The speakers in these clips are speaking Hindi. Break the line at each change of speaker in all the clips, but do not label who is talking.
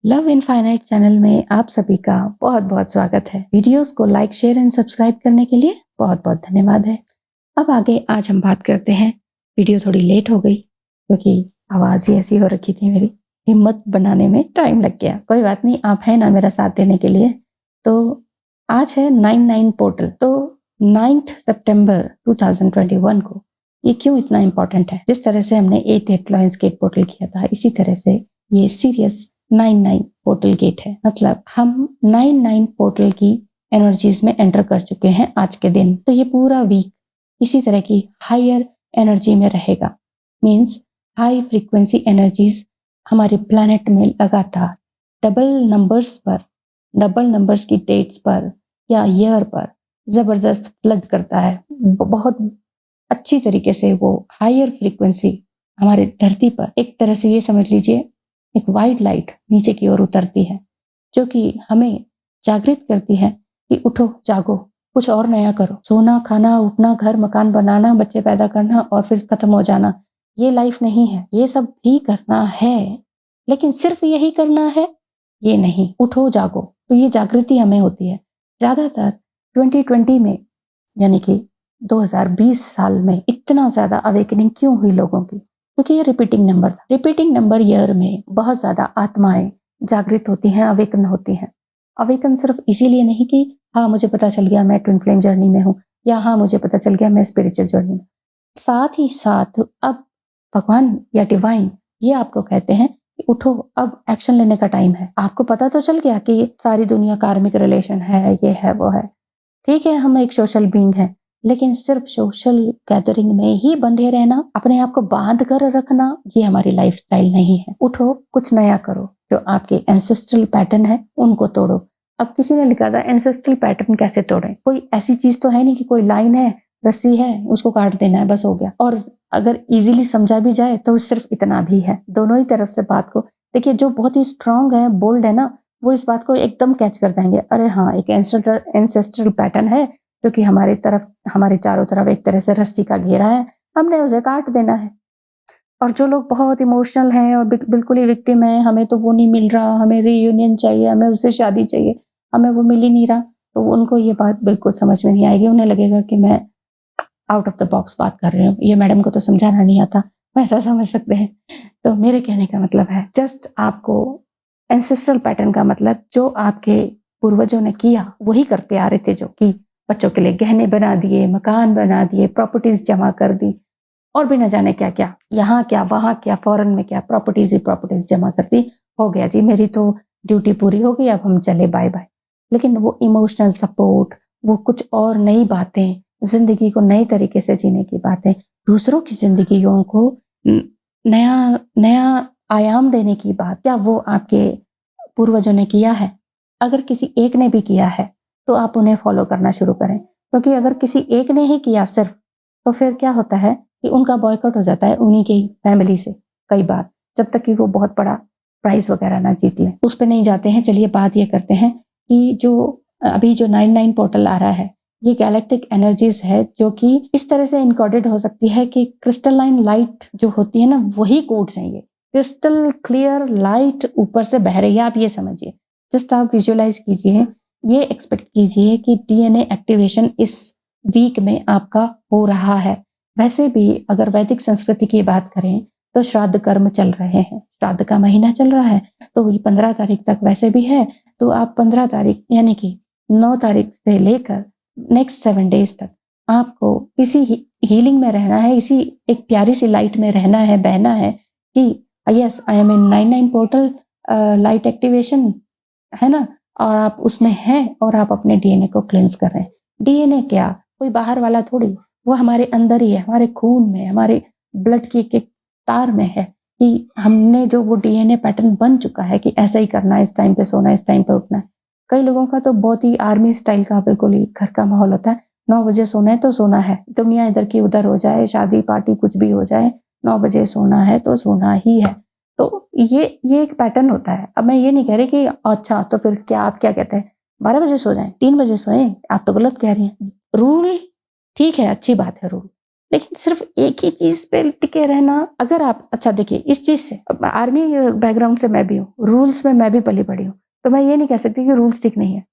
लव इनफाइनाइट चैनल में आप सभी का बहुत बहुत स्वागत है। वीडियोस को लाइक शेयर एंड सब्सक्राइब करने के लिए बहुत बहुत धन्यवाद है। अब आगे आज हम बात करते हैं। वीडियो थोड़ी लेट हो गई क्योंकि आवाज़ ही ऐसी हो रखी थी, मेरी हिम्मत बनाने में टाइम लग गया। कोई बात नहीं, आप है ना मेरा साथ देने के लिए। तो आज है 99 पोर्टल। तो 9 सितंबर 2021 को ये क्यों इतना इम्पोर्टेंट है? जिस तरह से हमने 8 लॉयंस गेट पोर्टल किया था, इसी तरह से ये सीरियस 99 पोर्टल गेट है। मतलब हम 99 पोर्टल की एनर्जीज में एंटर कर चुके हैं आज के दिन। तो ये पूरा वीक इसी तरह की हायर एनर्जी में रहेगा। मींस हाई फ्रीक्वेंसी एनर्जीज हमारे प्लैनेट में लगातार डबल नंबर्स की डेट्स पर या ईयर पर जबरदस्त फ्लड करता है। बहुत अच्छी तरीके से वो हायर फ्रीक्वेंसी हमारे धरती पर एक तरह से ये समझ लीजिए एक वाइट लाइट नीचे की ओर उतरती है, जो कि हमें जागृत करती है कि उठो, जागो, कुछ और नया करो। सोना, खाना, उठना, घर मकान बनाना, बच्चे पैदा करना और फिर खत्म हो जाना, ये लाइफ नहीं है। ये सब भी करना है, लेकिन सिर्फ यही करना है ये नहीं। उठो, जागो। तो ये जागृति हमें होती है ज्यादातर 2020 में, यानी कि 2020 साल में इतना ज्यादा अवेकनिंग क्यों हुई लोगों की? क्योंकि ये रिपीटिंग नंबर था। रिपीटिंग नंबर ईयर में बहुत ज्यादा आत्माएं जागृत होती हैं, अवेकन होती हैं। अवेकन सिर्फ इसीलिए नहीं कि हाँ मुझे पता चल गया मैं ट्विन फ्लेम जर्नी में हूँ, या हाँ मुझे पता चल गया मैं स्पिरिचुअल जर्नी में। साथ ही साथ अब भगवान या डिवाइन ये आपको कहते हैं कि उठो, अब एक्शन लेने का टाइम है। आपको पता तो चल गया कि सारी दुनिया कार्मिक रिलेशन है, ये है, वो है। ठीक है, हम एक सोशल बीइंग है, लेकिन सिर्फ सोशल गैदरिंग में ही बंधे रहना, अपने आप को बांध कर रखना, ये हमारी लाइफस्टाइल नहीं है। उठो, कुछ नया करो। जो आपके एंसेस्ट्रल पैटर्न है उनको तोड़ो। अब किसी ने लिखा था एंसेस्ट्रल पैटर्न कैसे तोड़े? कोई ऐसी चीज तो है नहीं कि कोई लाइन है, रस्सी है, उसको काट देना है, बस हो गया। और अगर इजीली समझा भी जाए तो सिर्फ इतना भी है। दोनों ही तरफ से बात को देखिए। जो बहुत ही स्ट्रांग है, बोल्ड है ना, वो इस बात को एकदम कैच कर जाएंगे। अरे हाँ, एक एंसेस्ट्रल पैटर्न है जो कि हमारी तरफ, हमारे चारों तरफ एक तरह से रस्सी का घेरा है, हमने उसे काट देना है। और जो लोग बहुत इमोशनल हैं और बिल्कुल ही विक्टिम है, हमें तो वो नहीं मिल रहा, हमें रीयूनियन चाहिए, हमें उससे शादी चाहिए, हमें वो मिल ही नहीं रहा, तो उनको ये बात बिल्कुल समझ में नहीं आएगी। उन्हें लगेगा कि मैं आउट ऑफ द बॉक्स बात कर रही हूँ, ये मैडम को तो समझाना नहीं आता, वैसा समझ सकते हैं। तो मेरे कहने का मतलब है, जस्ट आपको एंसेस्ट्रल पैटर्न का मतलब जो आपके पूर्वजों ने किया वही करते आ रहे थे। जो कि बच्चों के लिए गहने बना दिए, मकान बना दिए, प्रॉपर्टीज जमा कर दी, और भी न जाने क्या क्या, यहाँ क्या वहां क्या, फॉरेन में क्या, प्रॉपर्टीज ही प्रॉपर्टीज जमा कर दी। हो गया जी, मेरी तो ड्यूटी पूरी हो गई, अब हम चले, बाय बाय। लेकिन वो इमोशनल सपोर्ट, वो कुछ और नई बातें, जिंदगी को नए तरीके से जीने की बातें, दूसरों की जिंदगियों को नया नया आयाम देने की बात, क्या वो आपके पूर्वजों ने किया है? अगर किसी एक ने भी किया है तो आप उन्हें फॉलो करना शुरू करें। क्योंकि अगर किसी एक ने ही किया सिर्फ, तो फिर क्या होता है कि उनका बॉयकॉट हो जाता है उन्हीं की फैमिली से कई बार, जब तक कि वो बहुत बड़ा प्राइज वगैरह ना जीत लें। उस पर नहीं जाते हैं। चलिए बात ये करते हैं कि जो अभी जो 99 पोर्टल आ रहा है, ये गैलेक्टिक एनर्जीज है जो कि इस तरह से इनकोडेड हो सकती है कि क्रिस्टलाइन लाइट जो होती है ना, वही कोड्स हैं। ये क्रिस्टल क्लियर लाइट ऊपर से बह रही है, आप ये समझिए। जस्ट आप विजुअलाइज कीजिए, ये एक्सपेक्ट कीजिए कि डीएनए एक्टिवेशन इस वीक में आपका हो रहा है। वैसे भी अगर वैदिक संस्कृति की बात करें तो श्राद्ध कर्म चल रहे हैं, श्राद्ध का महीना चल रहा है, तो ये 15 तारीख तक वैसे भी है। तो आप 15 तारीख यानी कि 9 तारीख से लेकर नेक्स्ट 7 डेज तक आपको इसी हीलिंग में रहना है, इसी एक प्यारी सी लाइट में रहना है, बहना है कि yes I am in 99 portal light activation, है ना। और आप उसमें हैं और आप अपने डीएनए को क्लेंस कर रहे हैं। डीएनए क्या, कोई बाहर वाला थोड़ी, वो हमारे अंदर ही है, हमारे खून में, हमारे ब्लड की एक तार में है कि हमने जो वो डीएनए पैटर्न बन चुका है कि ऐसा ही करना है, इस टाइम पे सोना है, इस टाइम पे उठना है। कई लोगों का तो बहुत ही आर्मी स्टाइल का बिल्कुल ही घर का माहौल होता है। 9 बजे सोना है तो सोना है, दुनिया इधर की उधर हो जाए, शादी पार्टी कुछ भी हो जाए, 9 बजे सोना है तो सोना ही है। तो ये एक पैटर्न होता है। अब मैं ये नहीं कह रही कि अच्छा तो फिर क्या, आप क्या कहते हैं 12 बजे सो जाएं, 3 बजे सोएं, आप तो गलत कह रही हैं। रूल ठीक है, अच्छी बात है रूल, लेकिन सिर्फ एक ही चीज पे टिके रहना, अगर आप अच्छा देखिए इस चीज से, अब आर्मी बैकग्राउंड से मैं भी हूँ, रूल्स में मैं भी पली बड़ी हूँ, तो मैं ये नहीं कह सकती कि रूल्स ठीक नहीं है।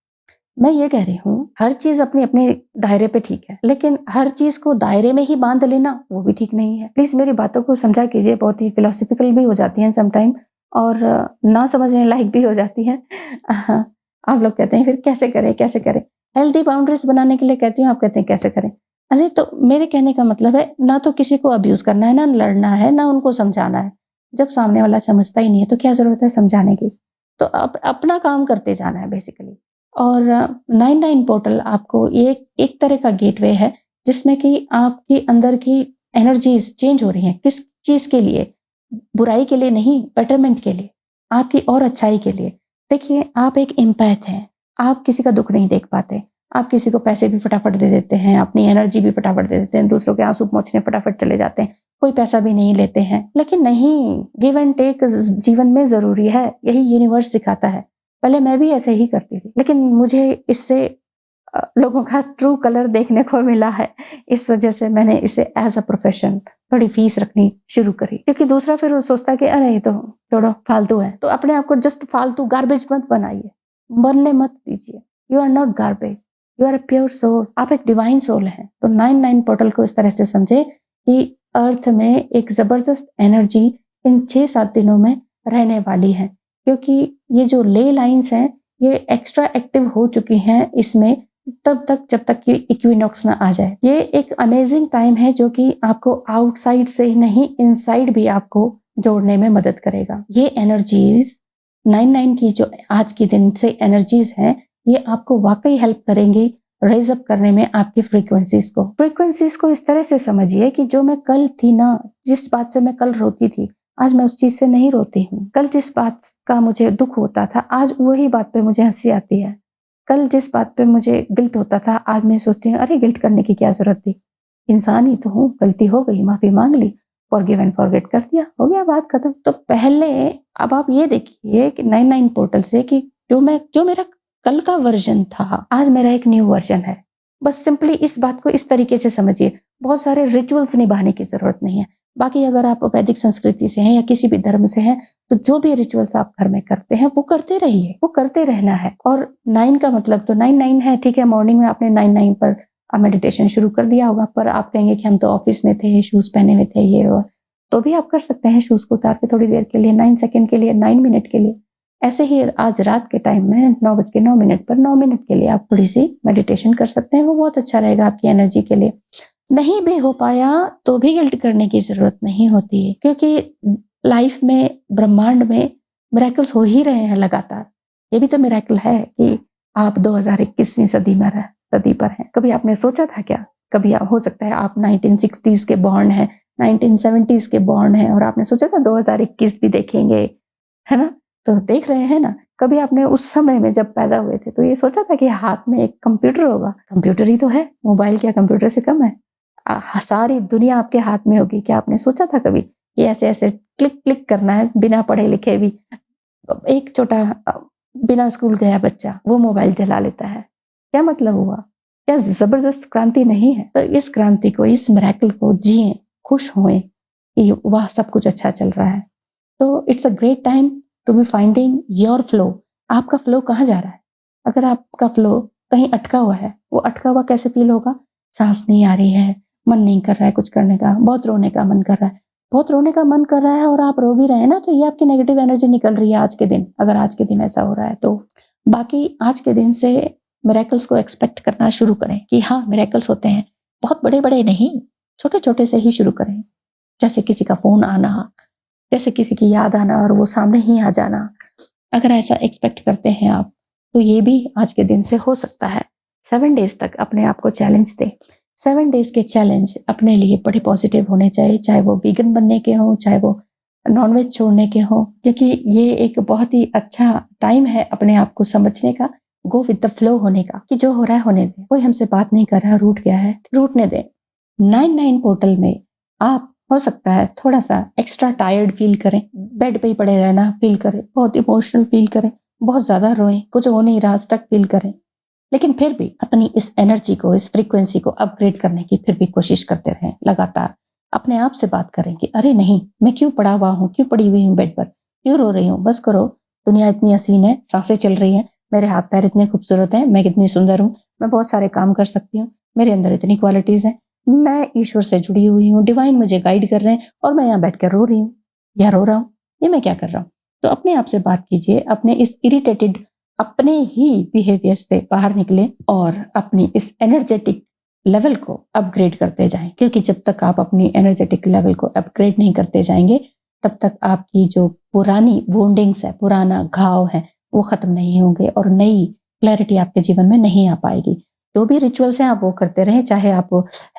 मैं ये कह रही हूँ हर चीज अपने अपने दायरे पे ठीक है, लेकिन हर चीज को दायरे में ही बांध लेना वो भी ठीक नहीं है। प्लीज मेरी बातों को समझा कीजिए, बहुत ही फिलोसफिकल भी हो जाती हैं समटाइम, और ना समझने लायक भी हो जाती है। आप लोग कहते हैं फिर कैसे करें कैसे करें, हेल्दी बाउंड्रीज बनाने के लिए कहती हूँ, आप कहते हैं कैसे करें। अरे तो मेरे कहने का मतलब है ना तो किसी को अब्यूज करना है, ना लड़ना है, ना उनको समझाना है। जब सामने वाला समझता ही नहीं है तो क्या जरूरत है समझाने की। तो अपना काम करते जाना है बेसिकली। और 99 पोर्टल आपको एक तरह का गेटवे है जिसमें कि आपके अंदर की एनर्जीज चेंज हो रही हैं। किस चीज के लिए? बुराई के लिए नहीं, बेटरमेंट के लिए, आपकी और अच्छाई के लिए। देखिए आप एक एम्पैथ हैं, आप किसी का दुख नहीं देख पाते, आप किसी को पैसे भी फटाफट दे देते हैं, अपनी एनर्जी भी फटाफट दे देते हैं, दूसरों के आंसू पोंछने फटाफट चले जाते हैं, कोई पैसा भी नहीं लेते हैं। लेकिन नहीं, गिव एंड टेक जीवन में जरूरी है, यही यूनिवर्स सिखाता है। पहले मैं भी ऐसे ही करती थी, लेकिन मुझे इससे लोगों का ट्रू कलर देखने को मिला है। इस वजह से मैंने इसे एज अ प्रोफेशन थोड़ी फीस रखनी शुरू करी, क्योंकि दूसरा फिर वो सोचता है कि अरे ये तो छोड़ो फालतू है। तो अपने आप को जस्ट फालतू गार्बेज मत बनाइए, मरने मत दीजिए। You are not garbage, you are a pure soul, आप एक डिवाइन सोल है। तो 99 पोर्टल को इस तरह से समझे कि अर्थ में एक जबरदस्त एनर्जी इन 6-7 दिनों में रहने वाली है, क्योंकि ये जो ले लाइन्स हैं ये एक्स्ट्रा एक्टिव हो चुकी हैं इसमें, तब तक जब तक कि इक्विनॉक्स ना आ जाए। ये एक अमेजिंग टाइम है जो कि आपको आउटसाइड से ही नहीं, इनसाइड भी आपको जोड़ने में मदद करेगा। ये एनर्जीज 99 की जो आज के दिन से एनर्जीज हैं, ये आपको वाकई हेल्प करेंगी रेज अप करने में आपकी फ्रीक्वेंसीज को इस तरह से समझिए कि जो मैं कल थी ना, जिस बात से मैं कल रोती थी, आज मैं उस चीज से नहीं रोती हूँ। कल जिस बात का मुझे दुख होता था, आज वही बात पे मुझे हंसी आती है। कल जिस बात पे मुझे गिल्ट होता था, आज मैं सोचती हूँ अरे गिल्ट करने की क्या जरूरत थी, इंसान ही तो हूँ, गलती हो गई, माफी मांग ली, फॉरगिव एंड फॉरगेट कर दिया, हो गया बात खत्म। तो पहले अब आप ये देखिए कि 99 पोर्टल से कि जो मेरा कल का वर्जन था, आज मेरा एक न्यू वर्जन है। बस सिंपली इस बात को इस तरीके से समझिए। बहुत सारे रिचुअल्स निभाने की जरूरत नहीं है। बाकी अगर आप वैदिक संस्कृति से हैं या किसी भी धर्म से हैं, तो जो भी रिचुअल्स आप घर में करते हैं वो करते रहिए, वो करते रहना है। और 9 का मतलब तो 99 है, ठीक है। मॉर्निंग में आपने 99 पर मेडिटेशन शुरू कर दिया होगा, पर आप कहेंगे कि हम तो ऑफिस में थे, शूज पहने हुए थे, ये और, तो भी आप कर सकते हैं शूज को उतार के थोड़ी देर के लिए, 9 सेकंड के लिए, 9 मिनट के लिए। ऐसे ही आज रात के टाइम में 9:09 पर 9 मिनट के लिए आप थोड़ी सी मेडिटेशन कर सकते हैं, वो बहुत अच्छा रहेगा आपकी एनर्जी के लिए। नहीं भी हो पाया तो भी गिल्ट करने की जरूरत नहीं होती है, क्योंकि लाइफ में, ब्रह्मांड में मिरेकल्स हो ही रहे हैं लगातार। ये भी तो मिरेकल है कि आप 2021वीं सदी पर हैं। कभी आपने सोचा था क्या? कभी हो सकता है आप 1960s के बॉर्न हैं, 1970s के बॉर्न हैं, और आपने सोचा था 2021 भी देखेंगे, है ना? तो देख रहे हैं ना। कभी आपने उस समय में जब पैदा हुए थे तो ये सोचा था कि हाथ में एक कंप्यूटर होगा? कंप्यूटर ही तो है, मोबाइल क्या कंप्यूटर से कम है? सारी दुनिया आपके हाथ में होगी। क्या आपने सोचा था कभी कि ऐसे ऐसे क्लिक क्लिक करना है बिना पढ़े लिखे भी? एक छोटा बिना स्कूल गया बच्चा वो मोबाइल चला लेता है, क्या मतलब हुआ? क्या जबरदस्त क्रांति नहीं है? तो इस क्रांति को, इस मिरेकल को जिए, खुश होए कि वाह सब कुछ अच्छा चल रहा है। तो it's a great time to be finding your flow. आपका फ्लो कहाँ जा रहा है? अगर आपका फ्लो कहीं अटका हुआ है, वो अटका हुआ कैसे फील होगा? सांस नहीं आ रही है, मन नहीं कर रहा है कुछ करने का, बहुत रोने का मन कर रहा है, बहुत रोने का मन कर रहा है और आप रो भी रहे हैं ना, तो ये आपकी नेगेटिव एनर्जी निकल रही है आज के दिन। अगर आज के दिन ऐसा हो रहा है तो बाकी आज के दिन से मिरेकल्स को एक्सपेक्ट करना शुरू करें कि हाँ मिरेकल्स होते हैं, बहुत बड़े बड़े नहीं, छोटे छोटे से ही शुरू करें। जैसे किसी का फोन आना, जैसे किसी की याद आना और वो सामने ही आ जाना। अगर ऐसा एक्सपेक्ट करते हैं आप, तो ये भी आज के दिन से हो सकता है। 7 डेज तक अपने आप को चैलेंज दें। 7 डेज के चैलेंज अपने लिए बड़े पॉजिटिव होने चाहिए, चाहे वो वीगन बनने के हों, चाहे वो नॉनवेज छोड़ने के हों, क्योंकि ये एक बहुत ही अच्छा टाइम है अपने आप को समझने का, गो विद द फ्लो होने का, कि जो हो रहा है होने दें। कोई हमसे बात नहीं कर रहा, रूठ गया है, रूठने दें। 99 पोर्टल में आप हो सकता है थोड़ा सा एक्स्ट्रा टायर्ड फील करें, बेड पे ही पड़े रहना फील करें, बहुत इमोशनल फील करें, बहुत ज्यादा रोएं, कुछ हो नहीं रहा स्टक फील करें। लेकिन फिर भी अपनी इस एनर्जी को, इस फ्रीक्वेंसी को अपग्रेड करने की फिर भी कोशिश करते रहें लगातार। अपने आप से बात करें कि अरे नहीं, मैं क्यों पड़ा हुआ हूँ, क्यों पड़ी हुई हूँ बेड पर, क्यों रो रही हूँ, बस करो। दुनिया इतनी हसीन है, सांसें चल रही हैं, मेरे हाथ पैर इतने खूबसूरत हैं, मैं कितनी सुंदर हूँ, मैं बहुत सारे काम कर सकती हूँ, मेरे अंदर इतनी क्वालिटीज हैं, मैं ईश्वर से जुड़ी हुई हूँ, डिवाइन मुझे गाइड कर रहे हैं और मैं यहाँ बैठ कर रो रही हूँ या रो रहा हूँ, ये मैं क्या कर रहा हूँ। तो अपने आप से बात कीजिए, अपने इस इरिटेटेड अपने ही बिहेवियर से बाहर निकले और अपनी इस एनर्जेटिक लेवल को अपग्रेड करते जाएं, क्योंकि जब तक आप अपनी एनर्जेटिक लेवल को अपग्रेड नहीं करते जाएंगे तब तक आपकी जो पुरानी वोंडिंग्स है, पुराना घाव है, वो खत्म नहीं होंगे और नई क्लैरिटी आपके जीवन में नहीं आ पाएगी। जो भी रिचुअल्स हैं आप वो करते रहें, चाहे आप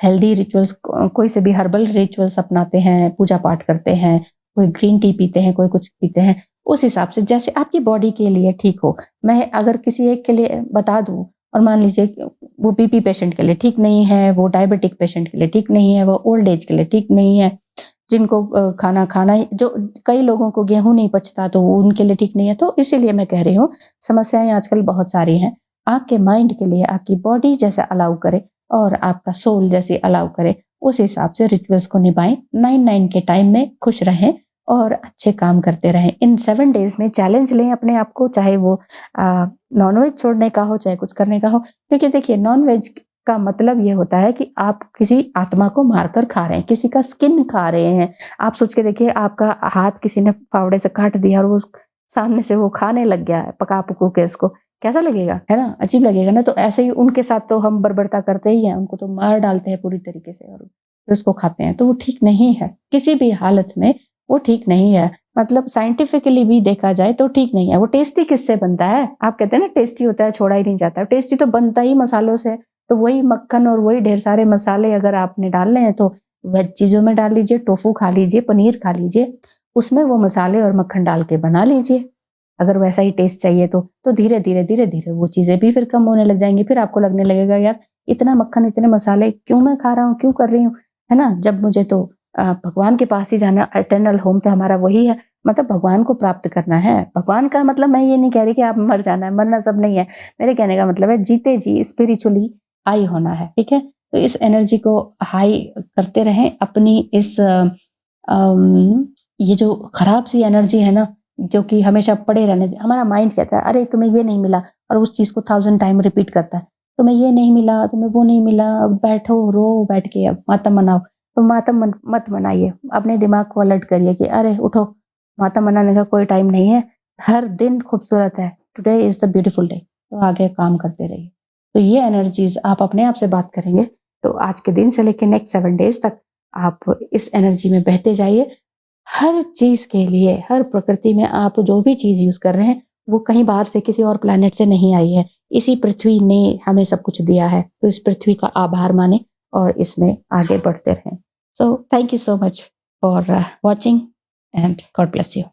हेल्दी रिचुअल्स, कोई से भी हर्बल रिचुअल्स अपनाते हैं, पूजा पाठ करते हैं, कोई ग्रीन टी पीते हैं, कोई कुछ पीते हैं, उस हिसाब से जैसे आपकी बॉडी के लिए ठीक हो। मैं अगर किसी एक के लिए बता दूं और मान लीजिए कि वो बीपी पेशेंट के लिए ठीक नहीं है, वो डायबिटिक पेशेंट के लिए ठीक नहीं है, वो ओल्ड एज के लिए ठीक नहीं है, जिनको खाना खाना जो कई लोगों को गेहूं नहीं पचता तो वो उनके लिए ठीक नहीं है। तो इसीलिए मैं कह रही हूँ, समस्याएं आजकल बहुत सारी हैं। आपके माइंड के लिए आपकी बॉडी जैसा अलाउ करे और आपका सोल जैसे अलाउ करे, उस हिसाब से रिचुअल्स को निभाएं। 9-9 के टाइम में खुश रहें और अच्छे काम करते रहें। इन 7 डेज में चैलेंज लें अपने आप को, चाहे वो नॉनवेज छोड़ने का हो, चाहे कुछ करने का हो। क्योंकि देखिए, नॉनवेज का मतलब ये होता है कि आप किसी आत्मा को मारकर खा रहे हैं, किसी का स्किन खा रहे हैं। आप सोच के देखिए, आपका हाथ किसी ने फावड़े से काट दिया और वो सामने से वो खाने लग गया है पका पुकू के, उसको कैसा लगेगा, है ना, अजीब लगेगा ना। तो ऐसे ही उनके साथ तो हम बर्बरता करते ही हैं, उनको तो मार डालते हैं पूरी तरीके से और फिर उसको खाते हैं। तो वो ठीक नहीं है, किसी भी हालत में वो ठीक नहीं है। मतलब साइंटिफिकली भी देखा जाए तो ठीक नहीं है। वो टेस्टी किससे बनता है? आप कहते हैं ना टेस्टी होता है, छोड़ा ही नहीं जाता। टेस्टी तो बनता ही मसालों से। तो वही मक्खन और वही ढेर सारे मसाले अगर आपने डालने हैं तो वेज चीजों में डाल लीजिए, टोफू खा लीजिए, पनीर खा लीजिए, उसमें वो मसाले और मक्खन डाल के बना लीजिए। अगर वैसा ही टेस्ट चाहिए तो धीरे धीरे धीरे धीरे वो चीजें भी फिर कम होने लग जाएंगी। फिर आपको लगने लगेगा यार, इतना मक्खन इतने मसाले क्यों मैं खा रहा हूँ, क्यों कर रही हूँ, है ना। जब मुझे तो भगवान के पास ही जाना, इटर्नल होम तो हमारा वही है, मतलब भगवान को प्राप्त करना है। भगवान का मतलब मैं ये नहीं कह रही कि आप मर जाना है, मरना सब नहीं है। मेरे कहने का मतलब है जीते जी स्पिरिचुअली हाई होना है, ठीक है। तो इस एनर्जी को हाई करते रहें। अपनी इस ये जो खराब सी एनर्जी है ना, जो कि हमेशा पड़े रहने, हमारा माइंड कहता है अरे तुम्हें ये नहीं मिला, और उस चीज को 1000 टाइम रिपीट करता है। तुम्हें ये नहीं मिला, तुम्हें वो नहीं मिला, अब बैठो रो बैठ के, अब मातम मनाओ। तो मत मनाइए, अपने दिमाग को अलर्ट करिए कि अरे उठो, मातम मनाने का कोई टाइम नहीं है, हर दिन खूबसूरत है, today is the beautiful day. तो आगे काम करते रहिए। तो ये एनर्जीज आप अपने आप से बात करेंगे तो आज के दिन से लेकर नेक्स्ट 7 डेज तक आप इस एनर्जी में बहते जाइए। हर चीज के लिए, हर प्रकृति में आप जो भी चीज यूज कर रहे हैं वो कहीं बाहर से, किसी और प्लेनेट से नहीं आई है। इसी पृथ्वी ने हमें सब कुछ दिया है, तो इस पृथ्वी का आभार माने और इसमें आगे बढ़ते रहें। So thank you so much for watching and God bless you.